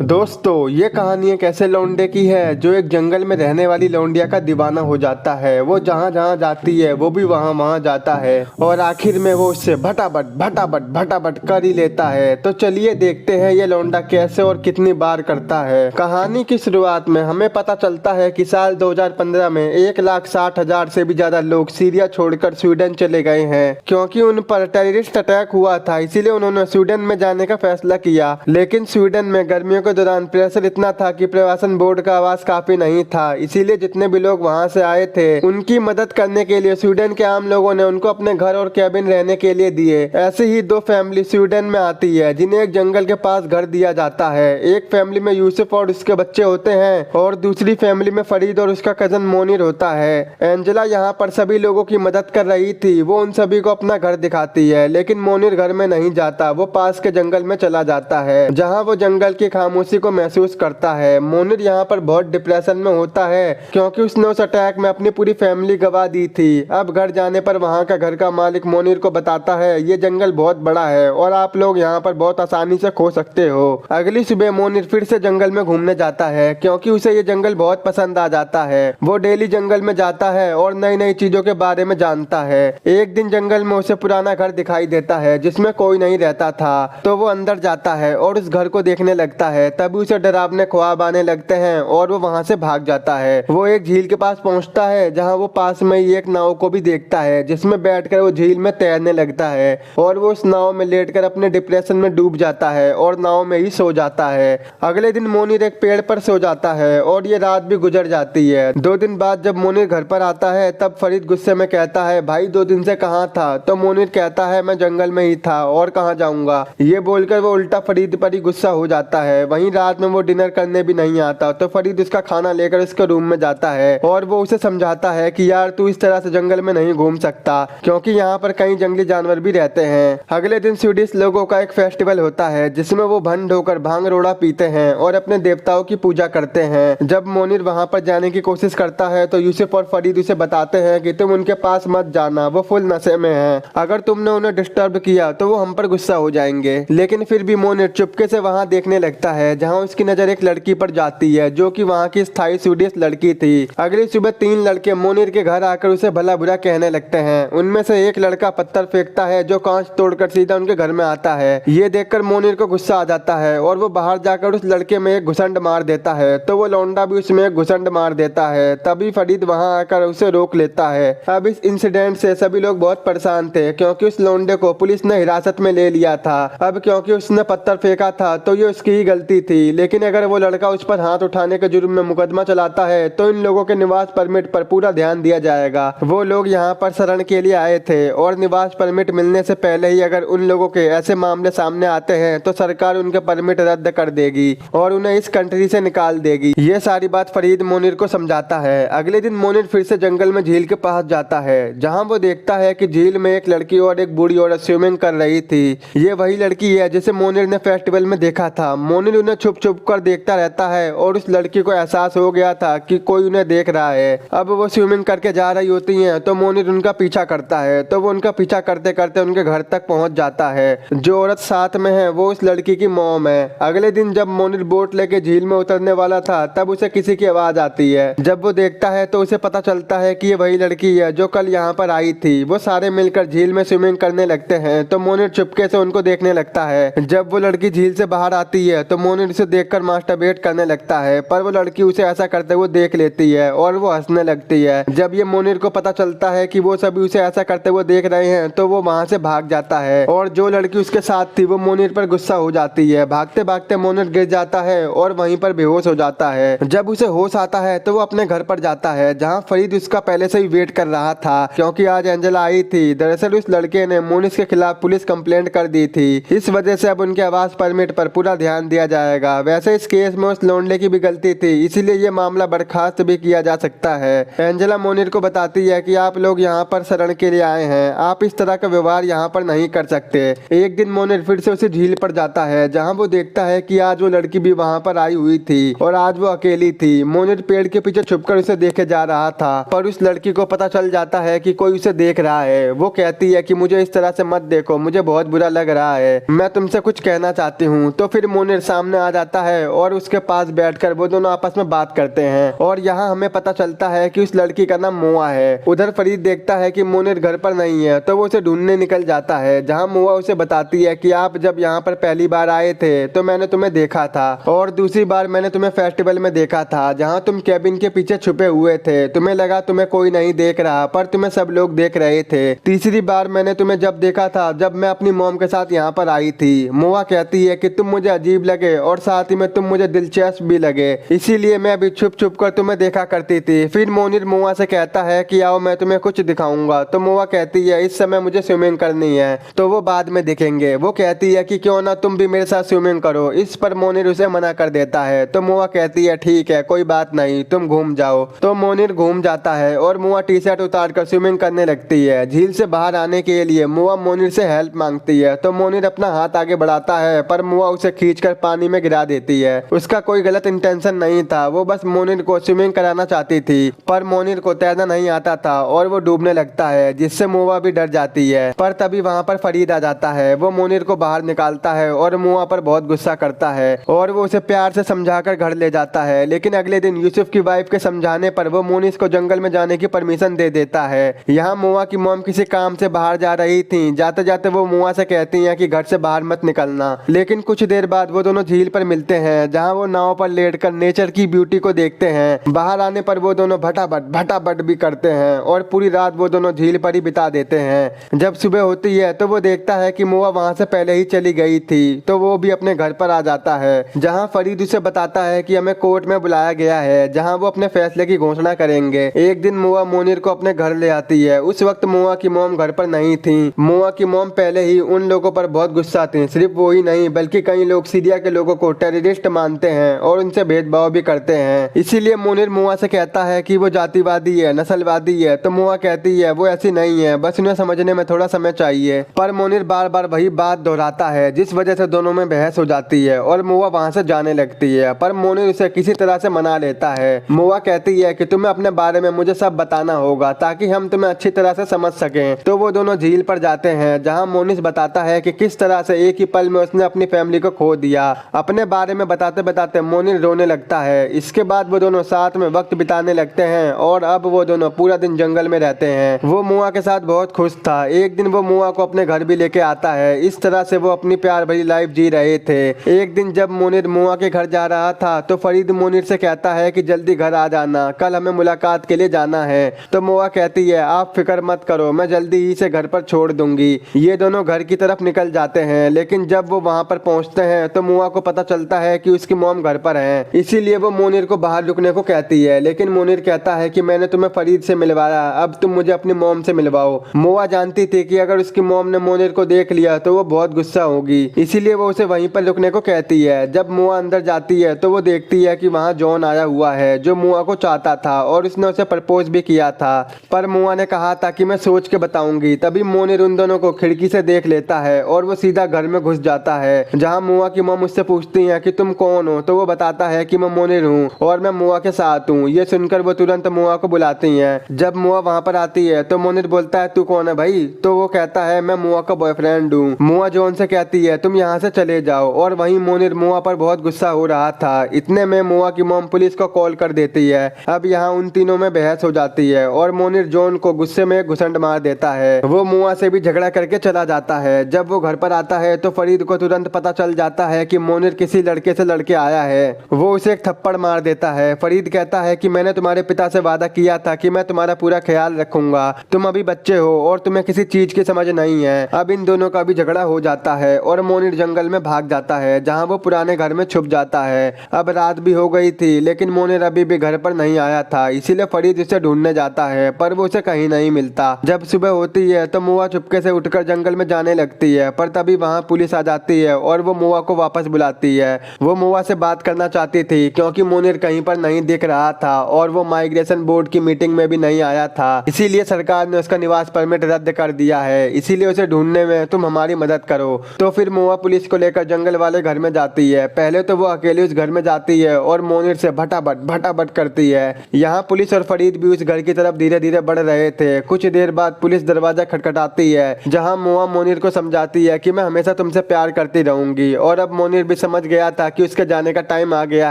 दोस्तों, ये कहानी एक ऐसे लौंडे की है जो एक जंगल में रहने वाली लौंडिया का दीवाना हो जाता है। वो जहाँ जहाँ जाती है वो भी वहाँ वहाँ जाता है और आखिर में वो उससे भटाभट भटाभट भटाभट कर ही लेता है। तो चलिए देखते हैं ये लौंडा कैसे और कितनी बार करता है। कहानी की शुरुआत में हमें पता चलता है कि साल 2015 में 1,60,000 से भी ज्यादा लोग सीरिया छोड़कर स्वीडन चले गए हैं क्योंकि उन पर टेररिस्ट अटैक हुआ था। इसीलिए उन्होंने स्वीडन में जाने का फैसला किया। लेकिन स्वीडन में गर्मियों के दौरान प्रेशर इतना था कि प्रवासन बोर्ड का आवास काफी नहीं था। इसीलिए जितने भी लोग वहां से आए थे उनकी मदद करने के लिए स्वीडन के आम लोगों ने उनको अपने घर और कैबिन रहने के लिए दिए। ऐसे ही दो फैमिली स्वीडन में आती है जिन्हें एक जंगल के पास घर दिया जाता है। एक फैमिली में यूसुफ और उसके बच्चे होते हैं और दूसरी फैमिली में फरीद और उसका कजन मोनिर होता है। एंजेला यहाँ पर सभी लोगों की मदद कर रही थी। वो उन सभी को अपना घर दिखाती है, लेकिन मोनिर घर में नहीं जाता। वो पास के जंगल में चला जाता है जहाँ वो जंगल की खामोशी को महसूस करता है। मोनिर यहाँ पर बहुत डिप्रेशन में होता है क्योंकि उसने उस अटैक में अपनी पूरी फैमिली गवा दी थी। अब घर जाने पर वहाँ का घर का मालिक मोनिर को बताता है ये जंगल बहुत बड़ा है और आप लोग यहाँ पर बहुत आसानी से खो सकते हो। अगली सुबह मोनिर फिर से जंगल में घूमने जाता है क्योंकि उसे ये जंगल बहुत पसंद आ जाता है। वो डेली जंगल में जाता है और नई नई चीजों के बारे में जानता है। एक दिन जंगल में उसे पुराना घर दिखाई देता है जिसमें कोई नहीं रहता था। तो वो अंदर जाता है और उस घर को देखने लगता है। तभी उसे डरावने ख्वाब आने लगते हैं और वो वहां से भाग जाता है। वो एक झील के पास पहुंचता है जहां वो पास में ही एक नाव को भी देखता है जिसमें बैठकर वो झील में तैरने लगता है और वो उस नाव में लेटकर अपने डिप्रेशन में डूब जाता है और नाव में ही सो जाता है। अगले दिन मोनिर एक पेड़ पर सो जाता है और ये रात भी गुजर जाती है। 2 दिन बाद जब मोनिर घर पर आता है तब फरीद गुस्से में कहता है भाई 2 दिन से कहाँ था? तो मोनिर कहता है मैं जंगल में ही था और कहाँ जाऊंगा। ये बोलकर वो उल्टा फरीद पर ही गुस्सा हो जाता है। वहीं रात में वो डिनर करने भी नहीं आता तो फरीद उसका खाना लेकर उसके रूम में जाता है और वो उसे समझाता है कि यार तू इस तरह से जंगल में नहीं घूम सकता क्योंकि यहाँ पर कई जंगली जानवर भी रहते हैं। अगले दिन स्वीडिश लोगों का एक फेस्टिवल होता है जिसमें वो भंड होकर भांग रोड़ा पीते हैं और अपने देवताओं की पूजा करते हैं। जब मोनिर वहाँ पर जाने की कोशिश करता है तो यूसुफ और फरीद उसे बताते हैं कि तुम उनके पास मत जाना, वो फुल नशे में है। अगर तुमने उन्हें डिस्टर्ब किया तो वो हम पर गुस्सा हो जाएंगे। लेकिन फिर भी मोनिर चुपके से वहाँ देखने लगता है जहाँ उसकी नजर एक लड़की पर जाती है जो कि वहाँ की स्थायी स्वीडिश लड़की थी। अगली सुबह 3 लड़के मोनिर के घर आकर उसे भला बुरा कहने लगते हैं। उनमें से एक लड़का पत्थर फेंकता है जो कांच तोड़कर सीधा उनके घर में आता है। ये देखकर मोनिर को गुस्सा आ जाता है और वो बाहर जाकर उस लड़के में एक घुसंड मार देता है तो वो लौंडा भी उसमें एक घुसंड मार देता है। तभी फरीद वहाँ आकर उसे रोक लेता है। अब इस इंसिडेंट से सभी लोग बहुत परेशान थे क्योंकि उस लौंडे को पुलिस ने हिरासत में ले लिया था। अब क्योंकि उसने पत्थर फेंका था तो ये उसकी ही गलती थी, लेकिन अगर वो लड़का उस पर हाथ उठाने के जुर्म में मुकदमा चलाता है तो इन लोगों के निवास परमिट पर पूरा ध्यान दिया जाएगा। वो लोग यहाँ पर शरण के लिए आए थे और निवास परमिट मिलने से पहले ही अगर उन लोगों के ऐसे मामले सामने आते हैं तो सरकार उनके परमिट रद्द कर देगी और उन्हें इस कंट्री से निकाल देगी। ये सारी बात फरीद मोनिर को समझाता है। अगले दिन मोनिर फिर से जंगल में झील के पास जाता है जहाँ वो देखता है कि झील में एक लड़की और एक बूढ़ी औरत स्विमिंग कर रही थी। ये वही लड़की है जिसे मोनिर ने फेस्टिवल में देखा था। मोनिर उन्हें छुप छुप कर देखता रहता है और उस लड़की को एहसास हो गया था कि कोई उन्हें देख रहा है। अब वो स्विमिंग करके जा रही होती हैं तो मोनिर उनका पीछा करता है तो वो उनका पीछा करते करते उनके घर तक पहुंच जाता है। जो औरत साथ में है वो उस लड़की की मॉम है। अगले दिन जब मोनिर बोट लेके झील में उतरने वाला था तब उसे किसी की आवाज आती है। जब वो देखता है तो उसे पता चलता है कि ये वही लड़की है जो कल यहाँ पर आई थी। वो सारे मिलकर झील में स्विमिंग करने लगते हैं तो मोनिर चुपके से उनको देखने लगता है। जब वो लड़की झील से बाहर आती है तो मोनिर उसे देखकर मास्टरबेट करने लगता है पर वो लड़की उसे ऐसा करते हुए देख लेती है और वो हंसने लगती है। जब ये मोनिर को पता चलता है कि वो सभी उसे ऐसा करते हुए देख रहे हैं तो वो वहां से भाग जाता है और जो लड़की उसके साथ थी वो मोनिर पर गुस्सा हो जाती है। भागते भागते मोनिर गिर जाता है और वहीं पर बेहोश हो जाता है। जब उसे होश आता है तो वो अपने घर पर जाता है जहाँ फरीद उसका पहले से ही वेट कर रहा था क्योंकि आज एंजेला आई थी। दरअसल उस लड़के ने मोनिर के खिलाफ पुलिस कंप्लेंट कर दी थी। इस वजह से अब उनके आवास परमिट पर पूरा ध्यान दिया जाएगा। वैसे इस केस में उस लौंडे की भी गलती थी, इसीलिए ये मामला बर्खास्त भी किया जा सकता है। एंजेला मोनिर को बताती है कि आप लोग यहाँ पर शरण के लिए आए हैं, आप इस तरह का व्यवहार यहाँ पर नहीं कर सकते। एक दिन मोनिर फिर से उसी झील पर जाता है जहाँ वो देखता है कि आज वो लड़की भी वहाँ पर आई हुई थी और आज वो अकेली थी। मोनिर पेड़ के पीछे छुपकर उसे देखे जा रहा था पर उस लड़की को पता चल जाता है कि कोई उसे देख रहा है। वो कहती है कि मुझे इस तरह से मत देखो, मुझे बहुत बुरा लग रहा है, मैं तुमसे कुछ कहना चाहती हूँ। तो फिर मोनिर सामने सामने आ जाता है और उसके पास बैठकर वो दोनों आपस में बात करते हैं। और यहाँ हमें पता चलता है कि उस लड़की का नाम मोआ है। उधर फरीद देखता है कि मोनिर घर पर नहीं है तो वो उसे ढूंढने निकल जाता है, जहाँ मोआ उसे बताती है कि आप जब यहाँ पर पहली बार आए थे तो मैंने तुम्हें देखा था, और दूसरी बार मैंने तुम्हें फेस्टिवल में देखा था जहाँ तुम कैबिन के पीछे छुपे हुए थे। तुम्हें लगा तुम्हें कोई नहीं देख रहा पर तुम्हें सब लोग देख रहे थे। तीसरी बार मैंने तुम्हें जब देखा था जब मैं अपनी मॉम के साथ यहाँ पर आई थी। मोआ कहती है कि तुम मुझे अजीब लगे और साथ ही में तुम मुझे दिलचस्प भी लगे, इसीलिए मैं अभी छुप छुप कर तुम्हें देखा करती थी। फिर मोनिर मोआ से कहता है कि आओ मैं तुम्हें कुछ दिखाऊंगा। तो मोआ कहती है इस समय मुझे स्विमिंग करनी है तो वो बाद में दिखेंगे। वो कहती है कि क्यों ना तुम भी मेरे साथ स्विमिंग करो। इस पर मोनिर उसे मना कर देता है। तो मोआ कहती है ठीक है कोई बात नहीं, तुम घूम जाओ। तो मोनिर घूम जाता है और मोआ टी शर्ट उतार कर स्विमिंग करने लगती है। झील से बाहर आने के लिए मोआ मोनिर से हेल्प मांगती है। तो मोनिर अपना हाथ आगे बढ़ाता है पर मोआ उसे खींचकर पानी में गिरा देती है। उसका कोई गलत इंटेंशन नहीं था, वो बस मोनिर को स्विमिंग कराना चाहती थी। पर मोनिर को तैरना नहीं आता था और वो डूबने लगता है, जिससे मोआ भी डर जाती है। पर तभी वहाँ पर फरीद आ जाता है। वो मोनिर को बाहर निकालता है और मोआ पर बहुत गुस्सा करता है और वो उसे प्यार से समझाकर घर ले जाता है। लेकिन अगले दिन यूसुफ की वाइफ के समझाने पर वो मोनिस को जंगल में जाने की परमिशन दे देता है। यहाँ मोआ की मॉम किसी काम से बाहर जा रही थी। जाते जाते वो मोआ से कहती हैं कि घर से बाहर मत निकलना। लेकिन कुछ देर बाद वो दोनों झील पर मिलते हैं, जहाँ वो नाव पर लेटकर नेचर की ब्यूटी को देखते हैं। बाहर आने पर वो दोनों भटाभट भी करते हैं और पूरी रात वो दोनों झील पर ही बिता देते हैं। जब सुबह होती है तो वो देखता है कि मोआ वहाँ से पहले ही चली गई थी, तो वो भी अपने घर पर आ जाता है, जहाँ फरीद उसे बताता है कि हमें कोर्ट में बुलाया गया है, जहाँ वो अपने फैसले की घोषणा करेंगे। एक दिन मोआ मोनिर को अपने घर ले आती है। उस वक्त मोआ की मॉम घर पर नहीं थी। मोआ की मॉम पहले ही उन लोगों पर बहुत गुस्सा थी। सिर्फ वो ही नहीं बल्कि कई लोग सीरिया के लोगों को टेररिस्ट मानते हैं और उनसे भेदभाव भी करते हैं। इसीलिए मोनिर मोआ से कहता है कि वो जातिवादी है, नस्लवादी है। तो मोआ कहती है वो ऐसी नहीं है, बस उन्हें समझने में थोड़ा समय चाहिए। पर मोनिर बार बार वही बात दोहराता है, जिस वजह से दोनों में बहस हो जाती है और मोआ वहाँ से जाने लगती है। पर मोनिर उसे किसी तरह से मना लेता है। मोआ कहती है कि तुम्हें अपने बारे में मुझे सब बताना होगा ताकि हम तुम्हें अच्छी तरह से समझ सकें। तो वो दोनों झील पर जाते हैं, जहाँ मोनिस बताता है कि किस तरह से एक ही पल में उसने अपनी फैमिली को खो दिया। अपने बारे में बताते बताते मोनिर रोने लगता है। इसके बाद वो दोनों साथ में वक्त बिताने लगते हैं और अब वो दोनों पूरा दिन जंगल में रहते हैं। वो मोआ के साथ बहुत खुश था। एक दिन वो मोआ को अपने घर भी लेके आता है। इस तरह से वो अपनी प्यार भरी लाइफ जी रहे थे। एक दिन जब मोनिर मोआ के घर जा रहा था तो फरीद मोनिर से कहता है कि जल्दी घर आ जाना, कल हमें मुलाकात के लिए जाना है। तो मोआ कहती है आप फिक्र मत करो, मैं जल्दी ही से घर पर छोड़ दूंगी। ये दोनों घर की तरफ निकल जाते हैं। लेकिन जब वो वहाँ पर पहुँचते हैं तो मोआ को पता चलता है कि उसकी मॉम घर पर है। इसीलिए वो मोनिर को बाहर रुकने को कहती है। लेकिन मोनिर कहता है कि मैंने तुम्हें फरीद से मिलवाया, अब तुम मुझे अपनी मॉम से मिलवाओ। मोआ जानती थी कि अगर उसकी मॉम ने मोनिर को देख लिया तो वो बहुत गुस्सा होगी, इसीलिए वो उसे वहीं पर रुकने को कहती है। जब मोआ अंदर जाती है तो वो देखती है कि वहाँ जॉन आया हुआ है, जो मोआ को चाहता था और उसने उसे प्रपोज भी किया था। पर मोआ ने कहा था कि मैं सोच के बताऊंगी। तभी मोनिर उन दोनों को खिड़की से देख लेता है और वो सीधा घर में घुस जाता है, जहाँ मोआ की मॉम उससे पूछती है कि तुम कौन हो। तो वो बताता है कि मैं मोनिर हूँ और मैं मोआ के साथ हूँ। ये सुनकर वो तुरंत मोआ को बुलाती है। जब मोआ वहाँ पर आती है तो मोनिर बोलता है तू कौन है भाई। तो वो कहता है मैं मोआ का बॉयफ्रेंड हूँ। मोआ जॉन से कहती है तुम यहाँ से चले जाओ। और वहीं मोनिर मोआ पर बहुत गुस्सा हो रहा था। इतने में मोआ की मॉम पुलिस को कॉल कर देती है। अब यहाँ उन तीनों में बहस हो जाती है और मोनिर जॉन को गुस्से में घुसंड मार देता है। वो मोआ से भी झगड़ा करके चला जाता है। जब वो घर पर आता है तो फरीद को तुरंत पता चल जाता है कि मोनिर किसी लड़के से लड़के आया है। वो उसे एक थप्पड़ मार देता है। फरीद कहता है कि मैंने तुम्हारे पिता से वादा किया था कि मैं तुम्हारा पूरा ख्याल रखूंगा, तुम अभी बच्चे हो और तुम्हें किसी चीज की समझ नहीं है। अब इन दोनों का भी झगड़ा हो जाता है और मोनिर जंगल में भाग जाता है, जहाँ वो पुराने घर में छुप जाता है। अब रात भी हो गई थी लेकिन मोनिर अभी भी घर पर नहीं आया था, इसीलिए फरीद उसे ढूंढने जाता है पर वो उसे कहीं नहीं मिलता। जब सुबह होती है तो मोआ चुपके से उठकर जंगल में जाने लगती है, पर तभी वहाँ पुलिस आ जाती है और वो मोआ को वापस बुलाती है। वो मोआ से बात करना चाहती थी क्योंकि मोनिर कहीं पर नहीं दिख रहा था और वो माइग्रेशन बोर्ड की मीटिंग में भी नहीं आया था, इसीलिए सरकार ने उसका निवास परमिट रद्द कर दिया है। इसीलिए उसे ढूंढने में तुम हमारी मदद करो। तो फिर मोआ पुलिस को लेकर जंगल वाले घर में जाती है। पहले तो वो अकेले उस घर में जाती है और मोनिर से भटाभट करती है। यहाँ पुलिस और फरीद भी उस घर की तरफ धीरे धीरे बढ़ रहे थे। कुछ देर बाद पुलिस दरवाजा खटखटाती है, जहाँ मोआ मोनिर को समझाती है कि मैं हमेशा तुमसे प्यार करती रहूंगी और अब मोनिर भी भी समझ गया था कि उसके जाने का टाइम आ गया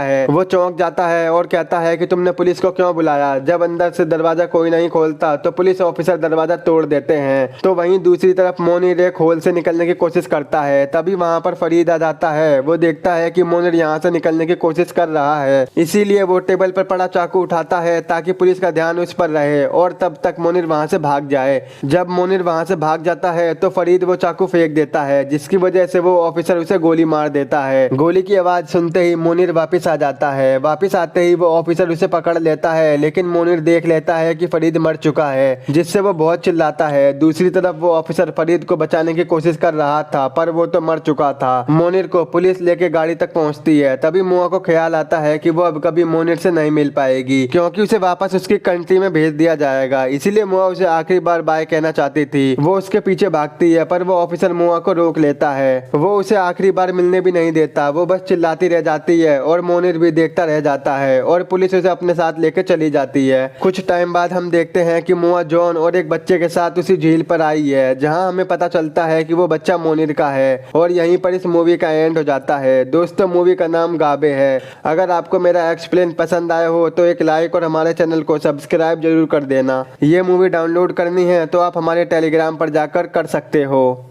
है। वो चौंक जाता है और कहता है कि तुमने पुलिस को क्यों बुलाया। जब अंदर से दरवाजा कोई नहीं खोलता तो पुलिस ऑफिसर दरवाजा तोड़ देते हैं। तो वहीं दूसरी तरफ मोनिर एक होल से निकलने की कोशिश करता है। तभी वहाँ पर फरीद आ जाता है। वो देखता है कि मोनिर यहाँ से निकलने की कोशिश कर रहा है, इसीलिए वो टेबल पर पड़ा चाकू उठाता है ताकि पुलिस का ध्यान उस पर रहे और तब तक मोनिर वहाँ से भाग जाए। जब मोनिर वहाँ से भाग जाता है तो फरीद वो चाकू फेंक देता है, जिसकी वजह से वो ऑफिसर उसे गोली मार देता है। गोली की आवाज सुनते ही मोनिर वापस आ जाता है। वापस आते ही वो ऑफिसर उसे पकड़ लेता है, लेकिन मोनिर देख लेता है कि फरीद मर चुका है, जिससे वो बहुत चिल्लाता है। दूसरी तरफ वो ऑफिसर फरीद को बचाने की कोशिश कर रहा था, पर वो तो मर चुका था। मोनिर को पुलिस लेके गाड़ी तक पहुंचती है। तभी मुआ को ख्याल आता है कि वो अब कभी मोनिर से नहीं मिल पाएगी, क्योंकि उसे वापस उसकी कंट्री में भेज दिया जाएगा। इसीलिए मुआ उसे आखिरी बार बाय कहना चाहती थी। वो उसके पीछे भागती है, पर वो ऑफिसर मुआ को रोक लेता है। वो उसे आखिरी बार मिलने भी नहीं देता। वो बस चिल्लाती रह जाती है और मोनिर भी देखता रह जाता है और पुलिस उसे अपने साथ लेकर चली जाती है। कुछ टाइम बाद हम देखते हैं कि मुआ जॉन और एक बच्चे के साथ उसी झील पर आई है, जहां हमें पता चलता है कि वो बच्चा मोनिर का है। और यहीं पर इस मूवी का एंड हो जाता है। दोस्तों, मूवी का नाम गाबे है। अगर आपको मेरा एक्सप्लेन पसंद आया हो तो एक लाइक और हमारे चैनल को सब्सक्राइब जरूर कर देना। ये मूवी डाउनलोड करनी है तो आप हमारे टेलीग्राम पर जाकर कर सकते हो।